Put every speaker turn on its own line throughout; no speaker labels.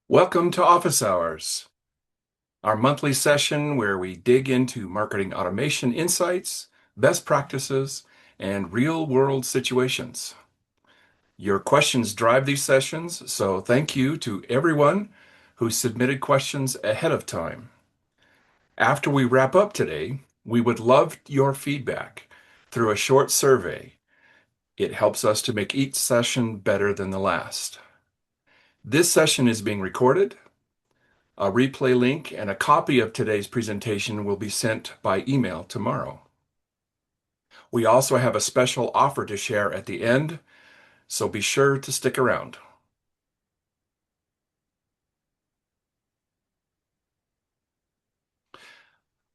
Welcome to Office Hours, our monthly session where we dig into marketing automation insights, best practices, and real-world situations. Your questions drive these sessions, so thank you to everyone who submitted questions ahead of time. After we wrap up today, we would love your feedback through a short survey. It helps us to make each session better than the last. This session is being recorded. A replay link and a copy of today's presentation will be sent by email tomorrow. We also have a special offer to share at the end, so be sure to stick around.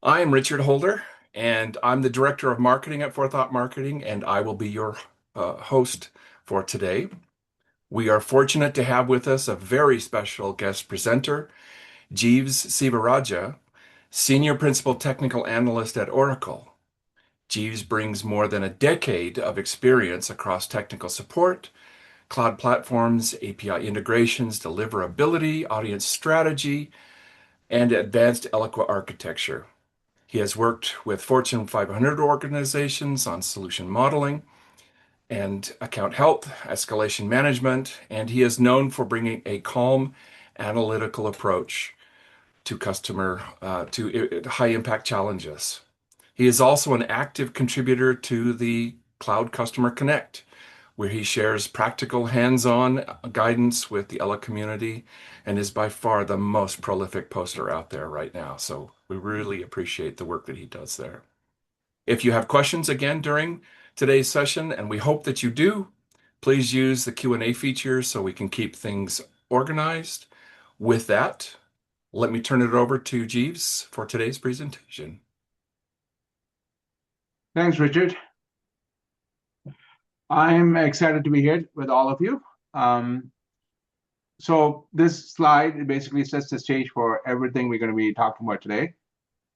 I am Richard Holder, and I'm the Director of Marketing at Forethought Marketing, and I will be your host for today. We are fortunate to have with us a very special guest presenter, Jeeves Sivarajah, Senior Principal Technical Analyst at Oracle. Jeeves brings more than a decade of experience across technical support, cloud platforms, API integrations, deliverability, audience strategy, and advanced Eloqua architecture. He has worked with Fortune 500 organizations on solution modeling and account health, escalation management, and he is known for bringing a calm, analytical approach to to high impact challenges. He is also an active contributor to the Cloud Customer Connect, where he shares practical hands-on guidance with the Ella community and is by far the most prolific poster out there right now. So we really appreciate the work that he does there. If you have questions again during today's session, and we hope that you do, please use the Q&A feature so we can keep things organized. With that, let me turn it over to Jeeves for today's presentation.
Thanks, Richard. I'm excited to be here with all of you. So this slide basically sets the stage for everything we're going to be talking about today,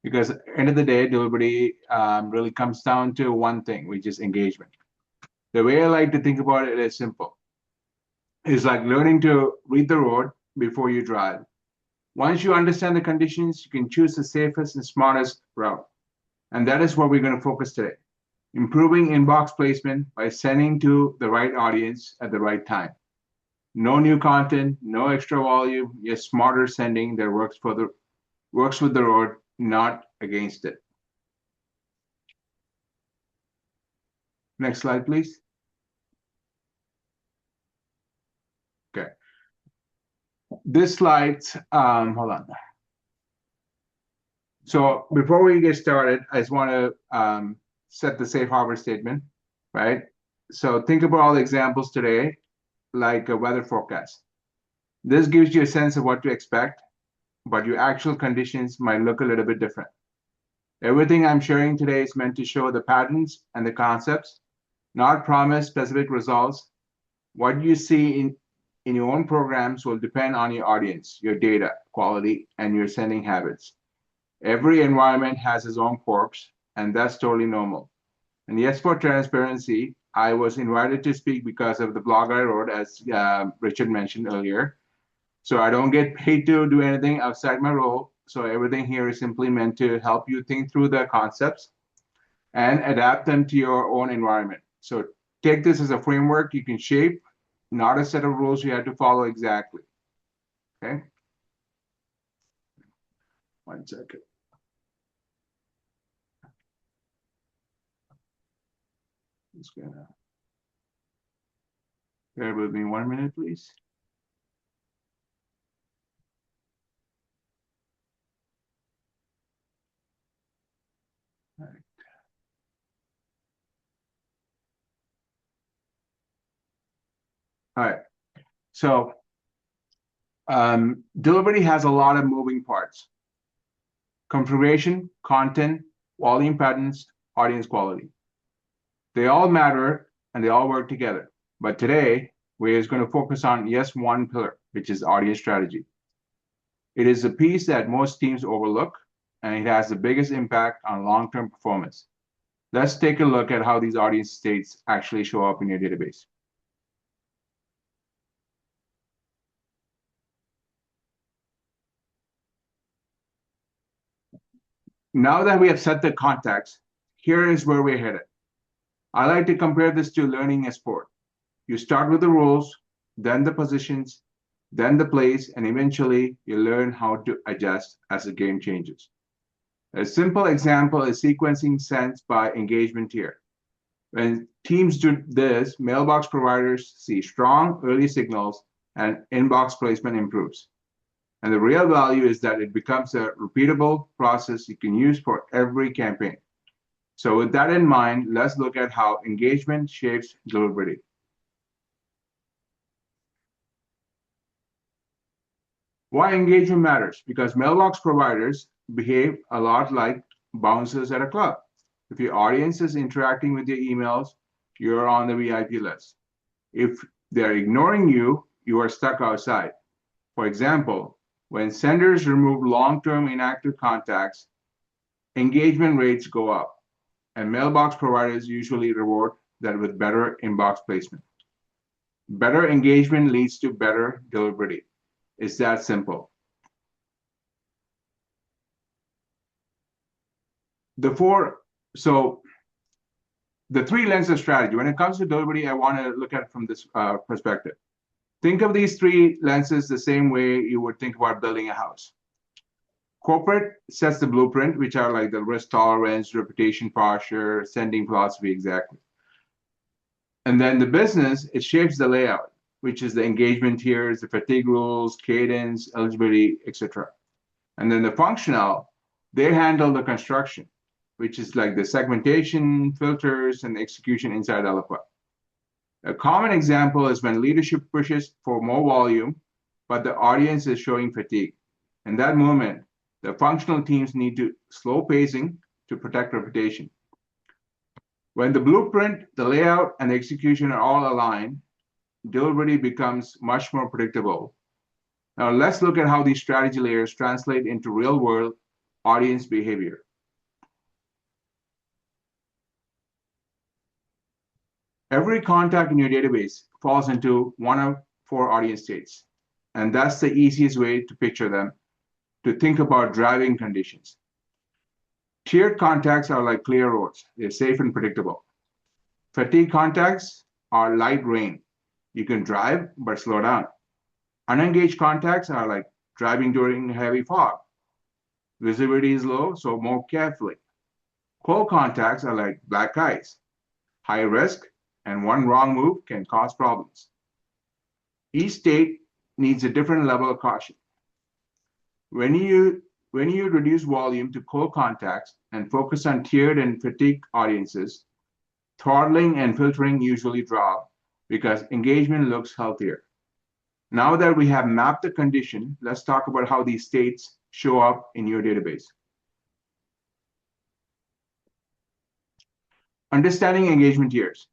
because at the end of the day, delivery really comes down to one thing, which is engagement. The way I like to think about it is simple. It's like learning to read the road before you drive. Once you understand the conditions, you can choose the safest and smartest route. And that is what we're going to focus today. Improving inbox placement by sending to the right audience at the right time. No new content, no extra volume, just smarter sending that works with the road, not against it. Next slide, please. Okay. This slide, hold on. So before we get started, I just want to set the safe harbor statement, right? So think about all the examples today, like a weather forecast. This gives you a sense of what to expect, but your actual conditions might look a little bit different. Everything I'm sharing today is meant to show the patterns and the concepts, not promise specific results. What you see in your own programs will depend on your audience, your data quality, and your sending habits. Every environment has its own quirks, and that's totally normal. And yes, for transparency, I was invited to speak because of the blog I wrote, as Richard mentioned earlier. So I don't get paid to do anything outside my role. So everything here is simply meant to help you think through the concepts and adapt them to your own environment. So take this as a framework you can shape, not a set of rules you have to follow exactly. Okay. 1 second. Just gonna bear with me 1 minute, please. All right. All right. So delivery has a lot of moving parts. Configuration, content, volume patterns, audience quality. They all matter and they all work together. But today, we're just going to focus on one pillar, which is audience strategy. It is a piece that most teams overlook, and it has the biggest impact on long-term performance. Let's take a look at how these audience states actually show up in your database. Now that we have set the context, here is where we're headed. I like to compare this to learning a sport. You start with the rules, then the positions, then the plays, and eventually you learn how to adjust as the game changes. A simple example is sequencing sent by engagement tier. When teams do this, mailbox providers see strong early signals and inbox placement improves. And the real value is that it becomes a repeatable process you can use for every campaign. So with that in mind, let's look at how engagement shapes deliverability. Why engagement matters? Because mailbox providers behave a lot like bouncers at a club. If your audience is interacting with your emails, you're on the VIP list. If they're ignoring you, you are stuck outside. For example, when senders remove long-term inactive contacts, engagement rates go up, and mailbox providers usually reward that with better inbox placement. Better engagement leads to better deliverability. It's that simple. The three lenses of strategy. When it comes to deliverability, I want to look at it from this perspective. Think of these three lenses the same way you would think about building a house. Corporate sets the blueprint, which are like the risk tolerance, reputation posture, sending philosophy exactly. And then the business, it shapes the layout, which is the engagement tiers, the fatigue rules, cadence, eligibility, etc. And then the functional, they handle the construction, which is like the segmentation, filters, and execution inside Eloqua. A common example is when leadership pushes for more volume, but the audience is showing fatigue. In that moment, the functional teams need to slow pacing to protect reputation. When the blueprint, the layout, and the execution are all aligned, delivery becomes much more predictable. Now let's look at how these strategy layers translate into real-world audience behavior. Every contact in your database falls into one of four audience states, and that's the easiest way to picture them, to think about driving conditions. Tiered contacts are like clear roads. They're safe and predictable. Fatigue contacts are light rain. You can drive, but slow down. Unengaged contacts are like driving during heavy fog. Visibility is low, so move carefully. Cold contacts are like black ice. High risk, and one wrong move can cause problems. Each state needs a different level of caution. When you reduce volume to cold contacts and focus on tiered and fatigue audiences, throttling and filtering usually drop because engagement looks healthier. Now that we have mapped the condition, let's talk about how these states show up in your database. Understanding engagement tiers.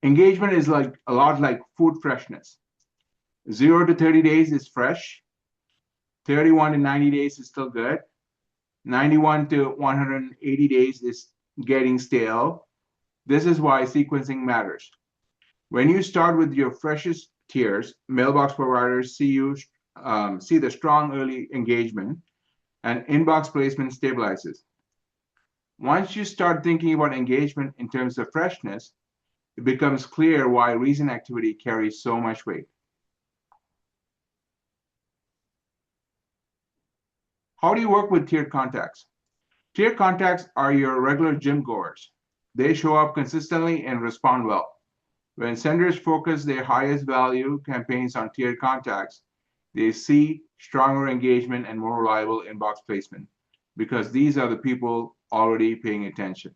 Engagement is like a lot like food freshness. 0 to 30 days is fresh. 31 to 90 days is still good. 91 to 180 days is getting stale. This is why sequencing matters. When you start with your freshest tiers, mailbox providers see the strong early engagement, and inbox placement stabilizes. Once you start thinking about engagement in terms of freshness, it becomes clear why recent activity carries so much weight. How do you work with tiered contacts? Tiered contacts are your regular gym goers. They show up consistently and respond well. When senders focus their highest value campaigns on tiered contacts, they see stronger engagement and more reliable inbox placement because these are the people already paying attention.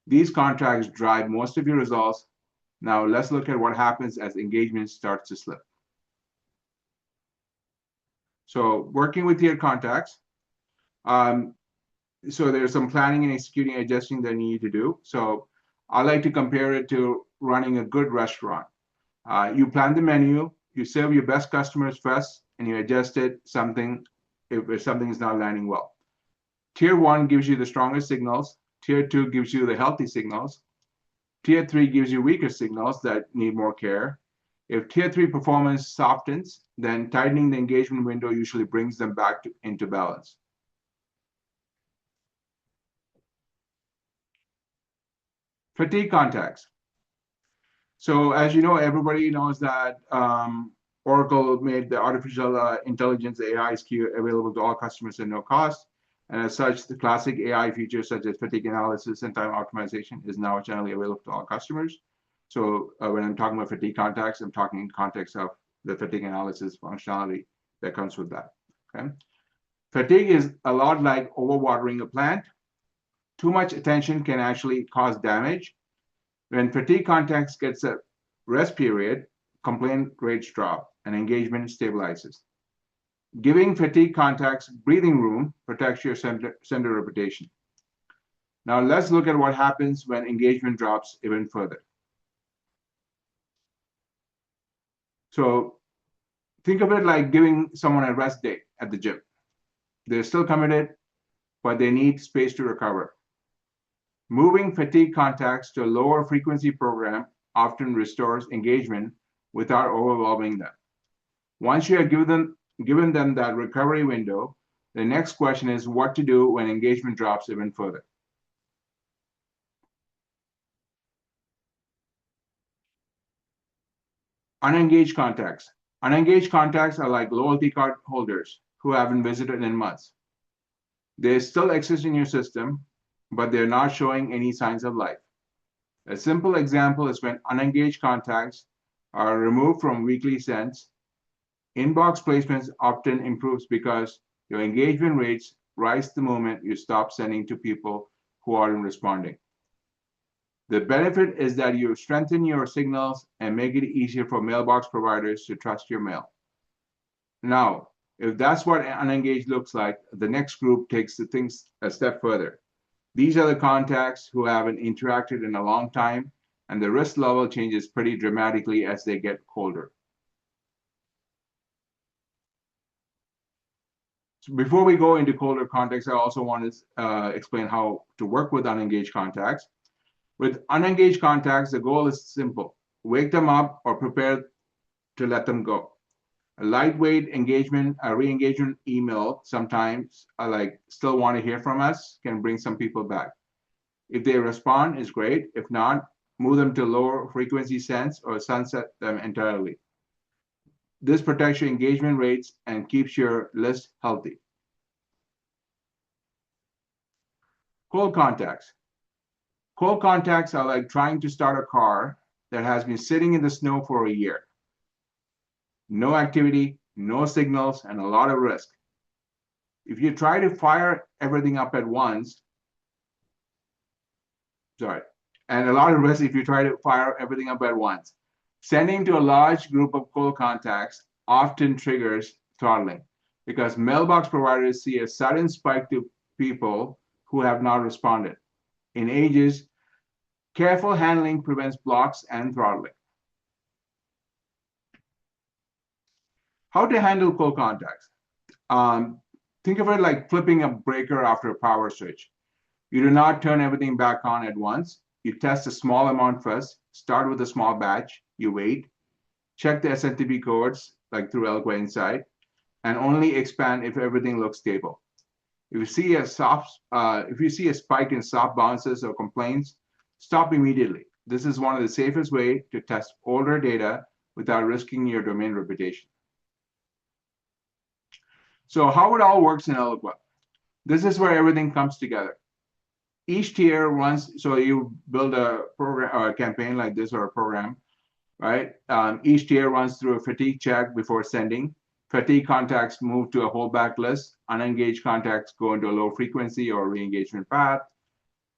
These contacts drive most of your results. Now let's look at what happens as engagement starts to slip. So working with tiered contacts, so there's some planning and executing, adjusting that you need to do. So I like to compare it to running a good restaurant. You plan the menu, you serve your best customers first, and you adjust it if something is not landing well. Tier 1 gives you the strongest signals. Tier 2 gives you the healthy signals. Tier 3 gives you weaker signals that need more care. If Tier 3 performance softens, then tightening the engagement window usually brings them back into balance. Fatigue contacts. So as you know, everybody knows that Oracle made the artificial intelligence AI SKU available to all customers at no cost. And as such, the classic AI features such as fatigue analysis and time optimization is now generally available to all customers. So when I'm talking about fatigue contacts, I'm talking in context of the fatigue analysis functionality that comes with that. Okay. Fatigue is a lot like overwatering a plant. Too much attention can actually cause damage. When fatigue contacts gets a rest period, complaint rates drop and engagement stabilizes. Giving fatigue contacts breathing room protects your sender reputation. Now let's look at what happens when engagement drops even further. So think of it like giving someone a rest day at the gym. They're still committed, but they need space to recover. Moving fatigue contacts to a lower frequency program often restores engagement without overwhelming them. Once you have given them that recovery window, the next question is what to do when engagement drops even further. Unengaged contacts. Unengaged contacts are like loyalty card holders who haven't visited in months. They still exist in your system, but they're not showing any signs of life. A simple example is when unengaged contacts are removed from weekly sends. Inbox placements often improves because your engagement rates rise the moment you stop sending to people who aren't responding. The benefit is that you strengthen your signals and make it easier for mailbox providers to trust your mail. Now, if that's what unengaged looks like, the next group takes the things a step further. These are the contacts who haven't interacted in a long time, and the risk level changes pretty dramatically as they get colder. So before we go into colder contacts, I also want to explain how to work with unengaged contacts. With unengaged contacts, the goal is simple. Wake them up or prepare to let them go. A lightweight engagement, a re-engagement email sometimes like still want to hear from us can bring some people back. If they respond, is great. If not, move them to lower frequency sends or sunset them entirely. This protects your engagement rates and keeps your list healthy. Cold contacts. Cold contacts are like trying to start a car that has been sitting in the snow for a year. No activity, no signals, and a lot of risk. If you try to fire everything up at once, and a lot of risk if you try to fire everything up at once. Sending to a large group of cold contacts often triggers throttling because mailbox providers see a sudden spike to people who have not responded. In ages, careful handling prevents blocks and throttling. How to handle cold contacts? Think of it like flipping a breaker after a power switch. You do not turn everything back on at once. You test a small amount first, start with a small batch, you wait, check the SMTP codes like through Eloqua Insight, and only expand if everything looks stable. If you see a spike in soft bounces or complaints, stop immediately. This is one of the safest ways to test older data without risking your domain reputation. So how it all works in Eloqua. This is where everything comes together. Each tier runs, so you build a program or a campaign like this or a program, right? Each tier runs through a fatigue check before sending. Fatigue contacts move to a holdback list. Unengaged contacts go into a low frequency or re-engagement path.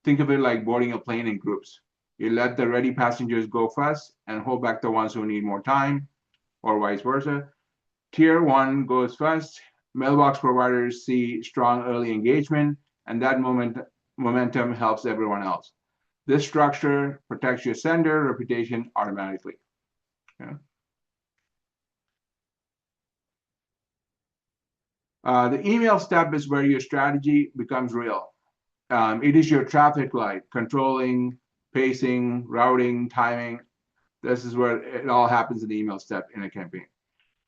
Think of it like boarding a plane in groups. You let the ready passengers go first and hold back the ones who need more time, or vice versa. Tier 1 goes first. Mailbox providers see strong early engagement, and that momentum helps everyone else. This structure protects your sender reputation automatically. Okay. The email step is where your strategy becomes real. It is your traffic light, controlling, pacing, routing, timing. This is where it all happens in the email step in a campaign.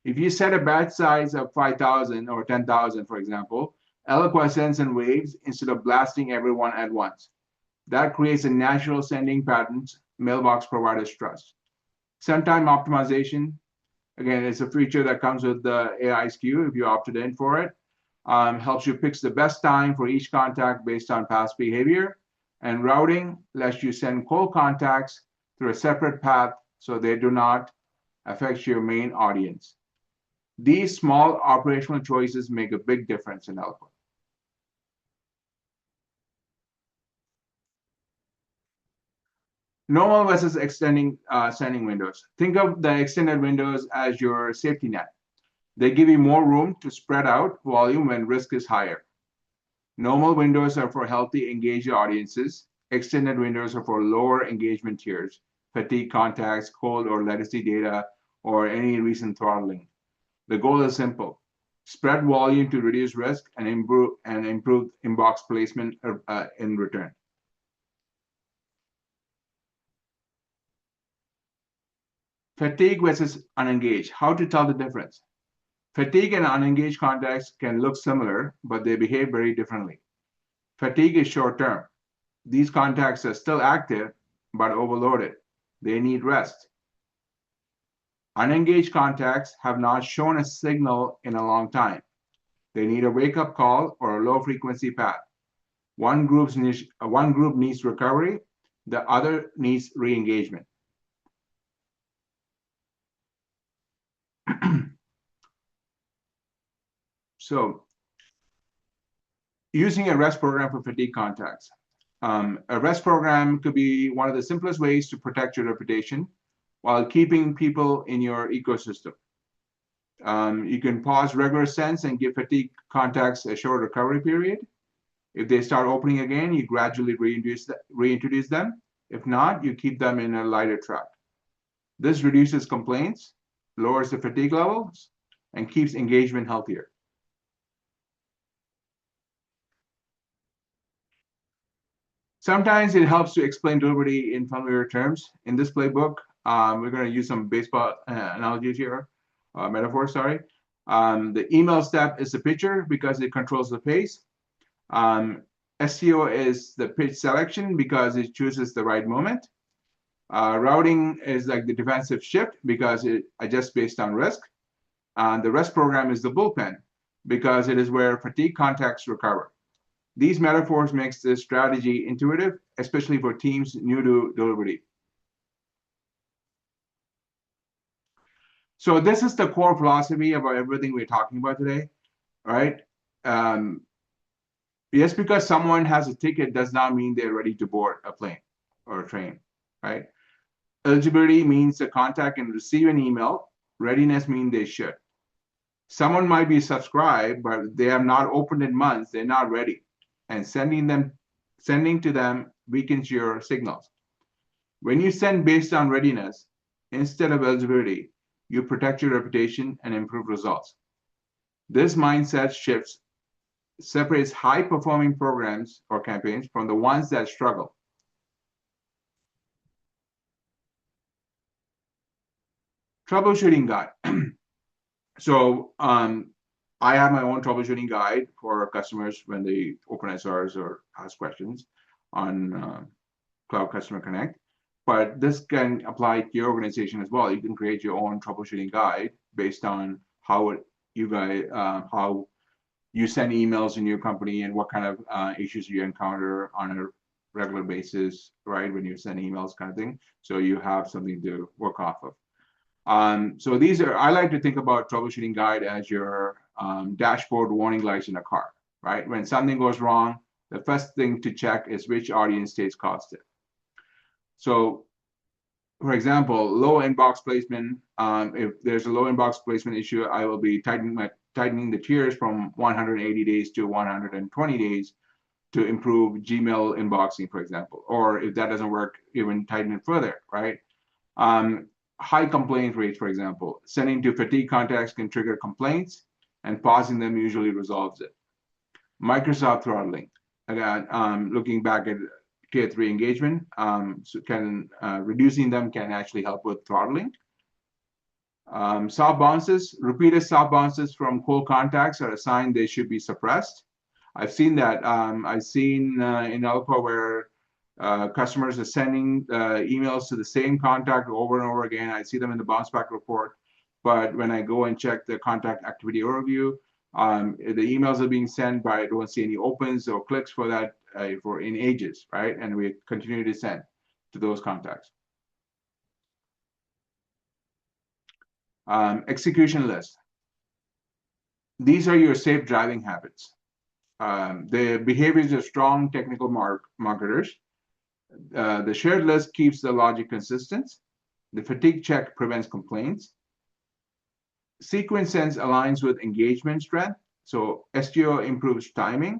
If you set a batch size of 5,000 or 10,000, for example, Eloqua sends in waves instead of blasting everyone at once. That creates a natural sending patterns mailbox providers trust. Send-time optimization, again, it's a feature that comes with the AI SKU if you opted in for it. Helps you pick the best time for each contact based on past behavior. And routing lets you send cold contacts through a separate path so they do not affect your main audience. These small operational choices make a big difference in Eloqua. Normal versus extending sending windows. Think of the extended windows as your safety net. They give you more room to spread out volume when risk is higher. Normal windows are for healthy, engaged audiences. Extended windows are for lower engagement tiers, fatigue contacts, cold or legacy data, or any recent throttling. The goal is simple: spread volume to reduce risk and improve inbox placement in return. Fatigue versus unengaged. How to tell the difference? Fatigue and unengaged contacts can look similar, but they behave very differently. Fatigue is short term. These contacts are still active, but overloaded. They need rest. Unengaged contacts have not shown a signal in a long time. They need a wake-up call or a low-frequency path. One group needs recovery, the other needs re-engagement. So, using a REST program for fatigue contacts. A REST program could be one of the simplest ways to protect your reputation while keeping people in your ecosystem. You can pause regular sends and give fatigue contacts a short recovery period. If they start opening again, you gradually reintroduce them. If not, you keep them in a lighter track. This reduces complaints, lowers the fatigue levels, and keeps engagement healthier. Sometimes it helps to explain deliverability in familiar terms. In this playbook, we're going to use some baseball analogies here, metaphors, sorry. The email step is the pitcher because it controls the pace. SEO is the pitch selection because it chooses the right moment. Routing is like the defensive shift because it adjusts based on risk. The REST program is the bullpen because it is where fatigue contacts recover. These metaphors makes this strategy intuitive, especially for teams new to deliverability. So this is the core philosophy about everything we're talking about today, right? Just because someone has a ticket does not mean they're ready to board a plane or a train, right? Eligibility means the contact can receive an email. Readiness means they should. Someone might be subscribed, but they have not opened in months. They're not ready. And sending to them weakens your signals. When you send based on readiness instead of eligibility, you protect your reputation and improve results. This mindset shifts separates high-performing programs or campaigns from the ones that struggle. Troubleshooting guide. So I have my own troubleshooting guide for customers when they open SRs or ask questions on Cloud Customer Connect. But this can apply to your organization as well. You can create your own troubleshooting guide based on how you send emails in your company and what kind of issues you encounter on a regular basis, right? When you send emails, kind of thing. So you have something to work off of. So I like to think about troubleshooting guide as your dashboard warning lights in a car, right? When something goes wrong, the first thing to check is which audience stays costed. So, for example, low inbox placement. If there's a low inbox placement issue, I will be tightening the tiers from 180 days to 120 days to improve Gmail inboxing, for example. Or if that doesn't work, even tighten it further, right? High complaint rates, for example. Sending to fatigue contacts can trigger complaints, and pausing them usually resolves it. Microsoft throttling. Again, looking back at tier 3 engagement, reducing them can actually help with throttling. Soft bounces. Repeated soft bounces from cold contacts are a sign they should be suppressed. I've seen that. I've seen in Eloqua where Customers are sending emails to the same contact over and over again. I see them in the bounce back report, but when I go and check the contact activity overview, the emails are being sent, but I don't see any opens or clicks for that for in ages, right? And we continue to send to those contacts. Execution list. These are your safe driving habits. The behaviors of strong technical marketers. The shared list keeps the logic consistent. The fatigue check prevents complaints. Sequence sense aligns with engagement strength. So STO improves timing.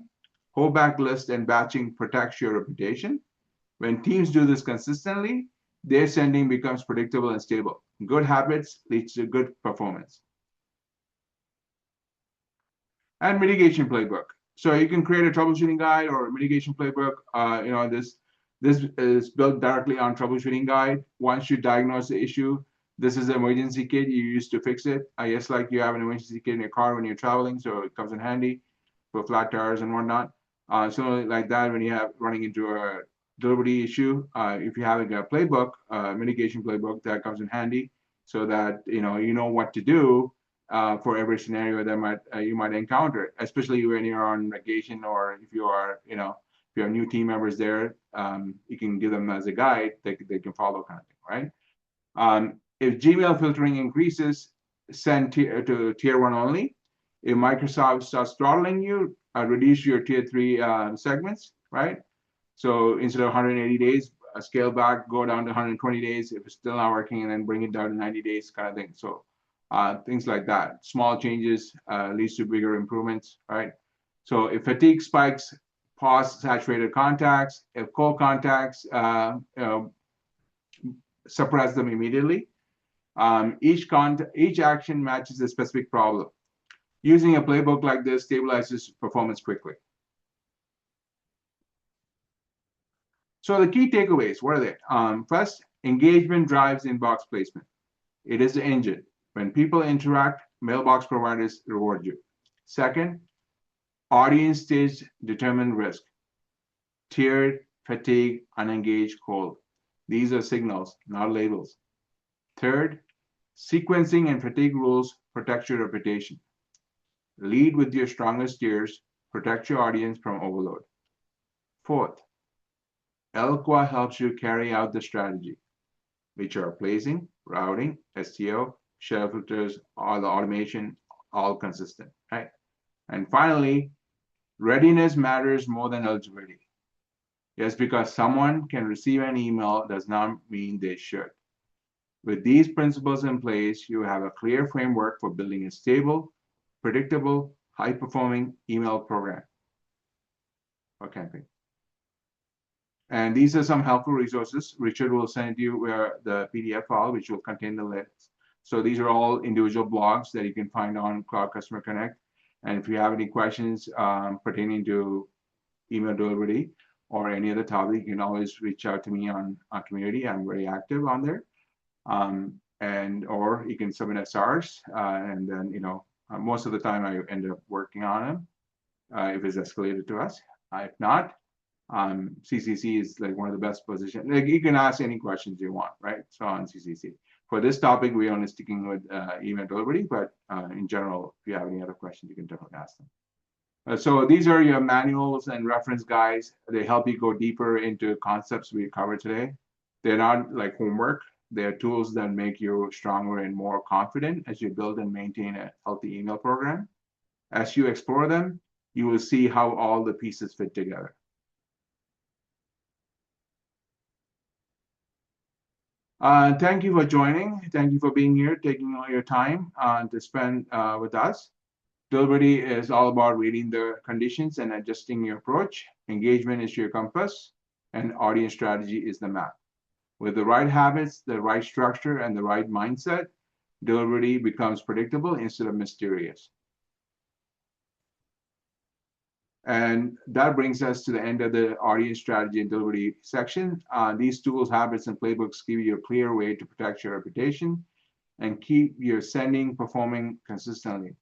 Holdback list and batching protects your reputation. When teams do this consistently, their sending becomes predictable and stable. Good habits leads to good performance. And mitigation playbook. So you can create a troubleshooting guide or a mitigation playbook. This is built directly on troubleshooting guide. Once you diagnose the issue, this is an emergency kit you use to fix it. I guess like you have an emergency kit in your car when you're traveling, so it comes in handy for flat tires and whatnot. So like that, when you have running into a delivery issue, if you're having a playbook, mitigation playbook, that comes in handy, so that you know what to do for every scenario that you might encounter, especially when you're on vacation or if you are if you have new team members there, you can give them as a guide they can follow, kind of thing, right? If Gmail filtering increases, send to tier 1 only. If Microsoft starts throttling you, reduce your tier 3 segments, right? So instead of 180 days, scale back, go down to 120 days. If it's still not working, and then bring it down to 90 days, kind of thing. So things like that. Small changes leads to bigger improvements, right? So if fatigue spikes, pause saturated contacts. If cold contacts, suppress them immediately. Each action matches a specific problem. Using a playbook like this stabilizes performance quickly. So the key takeaways, what are they? First, engagement drives inbox placement. It is the engine. When people interact, mailbox providers reward you. Second, audience stage determine risk. Tiered, fatigue, unengaged, cold. These are signals, not labels. Third, sequencing and fatigue rules protect your reputation. Lead with your strongest tiers, protect your audience from overload. Fourth, Eloqua helps you carry out the strategy, which are placing, routing, SEO, share filters, all the automation, all consistent, right? And finally, readiness matters more than eligibility. Just because someone can receive an email does not mean they should. With these principles in place, you have a clear framework for building a stable, predictable, high-performing email program or campaign. And these are some helpful resources. Richard will send you the PDF file, which will contain the links. So these are all individual blogs that you can find on Cloud Customer Connect. And if you have any questions pertaining to email delivery or any other topic, you can always reach out to me on our community. I'm very active on there. Or you can submit SRs, and then most of the time I end up working on them if it's escalated to us. If not, CCC is like one of the best positions. Like you can ask any questions you want, right? So on CCC. For this topic, we're only sticking with email delivery, but in general, if you have any other questions, you can definitely ask them. So these are your manuals and reference guides. They help you go deeper into concepts we covered today. They're not like homework. They're tools that make you stronger and more confident as you build and maintain a healthy email program. As you explore them, you will see how all the pieces fit together. Thank you for joining. Thank you for being here, taking all your time to spend with us. Delivery is all about reading the conditions and adjusting your approach. Engagement is your compass, and audience strategy is the map. With the right habits, the right structure, and the right mindset, delivery becomes predictable instead of mysterious. And that brings us to the end of the audience strategy and delivery section. These tools, habits, and playbooks give you a clear way to protect your reputation and keep your sending performing consistently.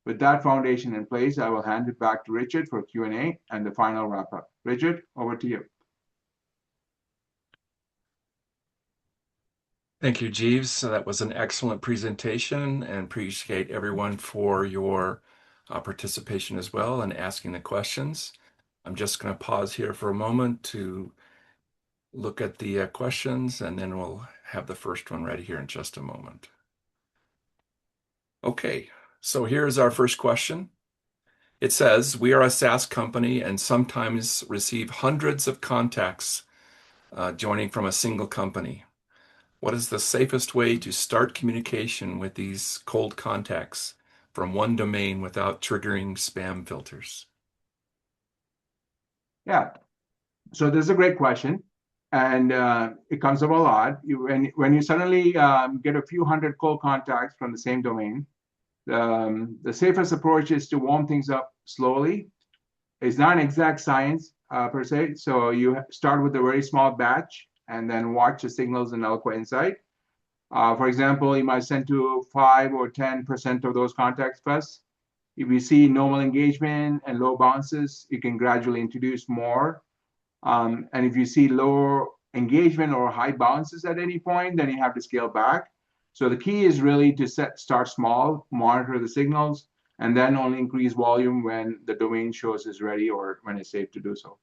With that foundation in place, I will hand it back to Richard for Q&A and the final wrap-up. Richard, over to you.
Thank you, Jeeves. So that was an excellent presentation and appreciate everyone for your participation as well and asking the questions. I'm just going to pause here for a moment to look at the questions and then we'll have the first one right here in just a moment. Okay, so here's our first question. It says, we are a SaaS company and sometimes receive hundreds of contacts joining from a single company. What is the safest way to start communication with these cold contacts from one domain without triggering spam filters?
Yeah. So this is a great question, and it comes up a lot. When you suddenly get a few hundred cold contacts from the same domain, the safest approach is to warm things up slowly. It's not an exact science per se. So you start with a very small batch and then watch the signals in Eloqua Insight. For example, you might send to 5 or 10% of those contacts first. If you see normal engagement and low bounces, you can gradually introduce more. And if you see lower engagement or high bounces at any point, then you have to scale back. So the key is really to start small, monitor the signals, and then only increase volume when the domain shows is ready or when it's safe to do so.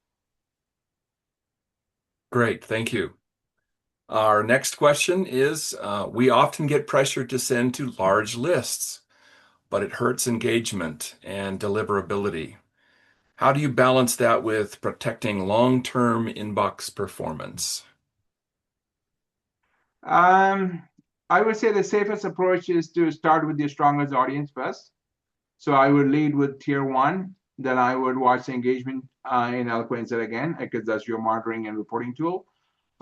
Great, thank you. Our next question is, we often get pressure to send to large lists, but it hurts engagement and deliverability. How do you balance that with protecting long-term inbox performance?
Um, I would say the safest approach is to start with your strongest audience first. So I would lead with tier one, then I would watch the engagement in Eloqua Insight again, because that's your monitoring and reporting tool.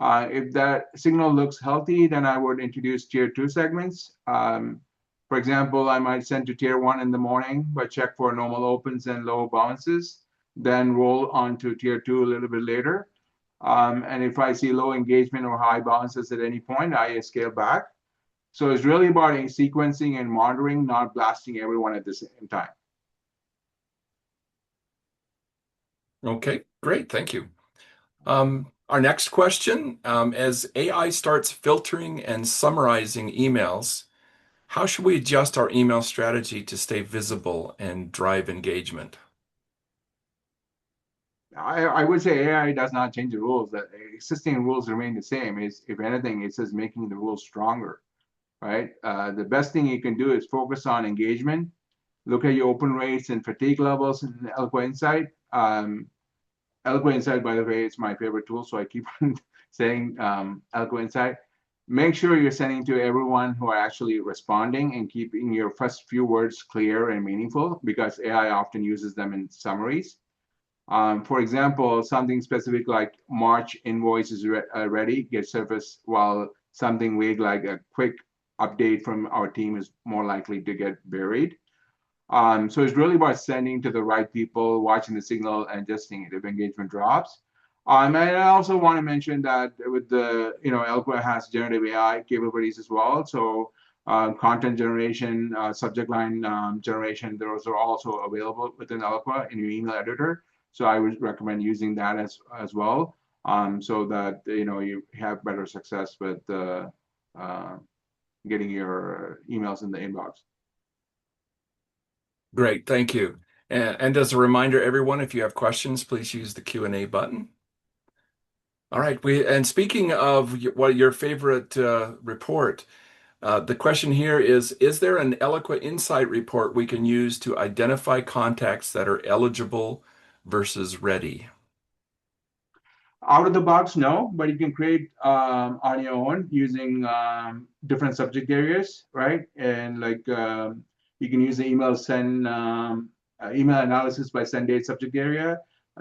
If that signal looks healthy, then I would introduce tier two segments. For example, I might send to tier one in the morning, but check for normal opens and low bounces, then roll on to tier two a little bit later. And if I see low engagement or high bounces at any point, I scale back. So it's really about sequencing and monitoring, not blasting everyone at the same time.
Okay, great, thank you. Our next question, as AI starts filtering and summarizing emails, how should we adjust our email strategy to stay visible and drive engagement?
I would say AI does not change the rules. That existing rules remain the same. Is if anything, it's just making the rules stronger, right? The best thing you can do is focus on engagement. Look at your open rates and fatigue levels in Eloqua Insight. Eloqua Insight, by the way, is my favorite tool, so I keep on saying Eloqua Insight. Make sure you're sending to everyone who are actually responding and keeping your first few words clear and meaningful, because AI often uses them in summaries. For example, something specific like March invoice is ready gets surfaced, while something vague like a quick update from our team is more likely to get buried. So it's really about sending to the right people, watching the signal, and adjusting it if engagement drops. And I also want to mention that with the, Eloqua has generative AI capabilities as well. So content generation, subject line generation, those are also available within Eloqua in your email editor. So I would recommend using that as well, so that you have better success with getting your emails in the inbox.
Great, thank you. And as a reminder, everyone, if you have questions, please use the Q&A button. All right, and speaking of what your favorite report, the question here is there an Eloqua Insight report we can use to identify contacts that are eligible versus ready?
Out of the box, no, but you can create on your own using different subject areas, right? And like you can use the email analysis by send date subject area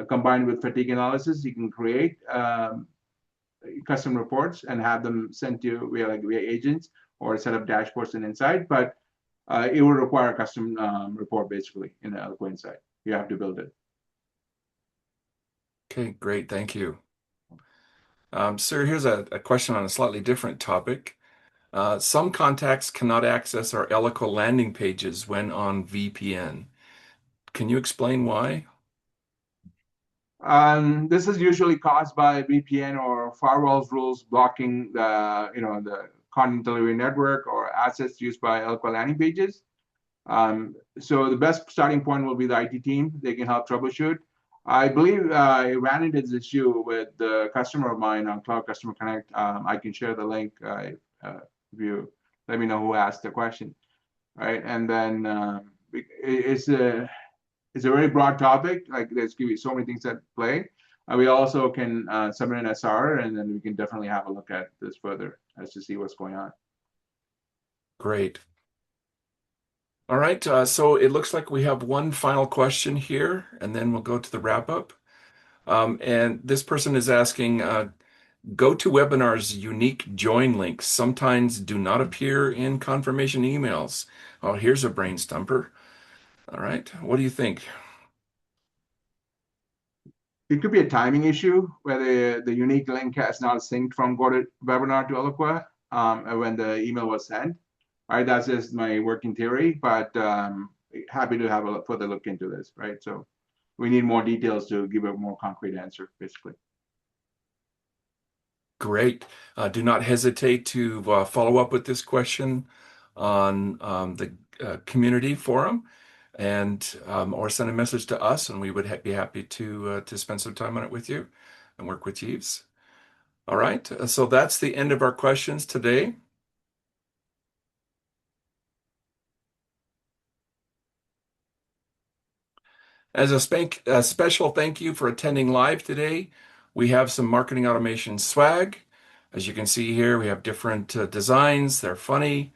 combined with fatigue analysis. You can create custom reports and have them sent to you via agents or set up dashboards and Insight. But it will require a custom report basically in Eloqua Insight. You have to build it.
Okay, great, thank you. Sir, here's a question on a slightly different topic. Some contacts cannot access our Eloqua landing pages when on VPN. Can you explain why?
This is usually caused by VPN or firewalls rules blocking the content delivery network or assets used by Eloqua landing pages. So the best starting point will be the IT team. They can help troubleshoot. I believe I ran into this issue with the customer of mine on Cloud Customer Connect. I can share the link if you let me know who asked the question, right? And then it's a very broad topic. Like there's going to be so many things at play. We also can submit an SR, and then we can definitely have a look at this further as to see what's going on.
Great. All right, so it looks like we have one final question here, and then we'll go to the wrap up. And this person is asking, GoToWebinar's unique join links sometimes do not appear in confirmation emails. Oh, here's a brain stumper. All right, what do you think?
It could be a timing issue where the unique link has not synced from GoToWebinar to Eloqua when the email was sent. Right, that's just my working theory, but happy to have a further look into this. Right, so we need more details to give a more concrete answer, basically.
Great. Do not hesitate to follow up with this question on the community forum and or send a message to us, and we would be happy to spend some time on it with you and work with Jeeves. All right, so that's the end of our questions today. As a special thank you for attending live today, we have some marketing automation swag. As you can see here, we have different designs. They're funny.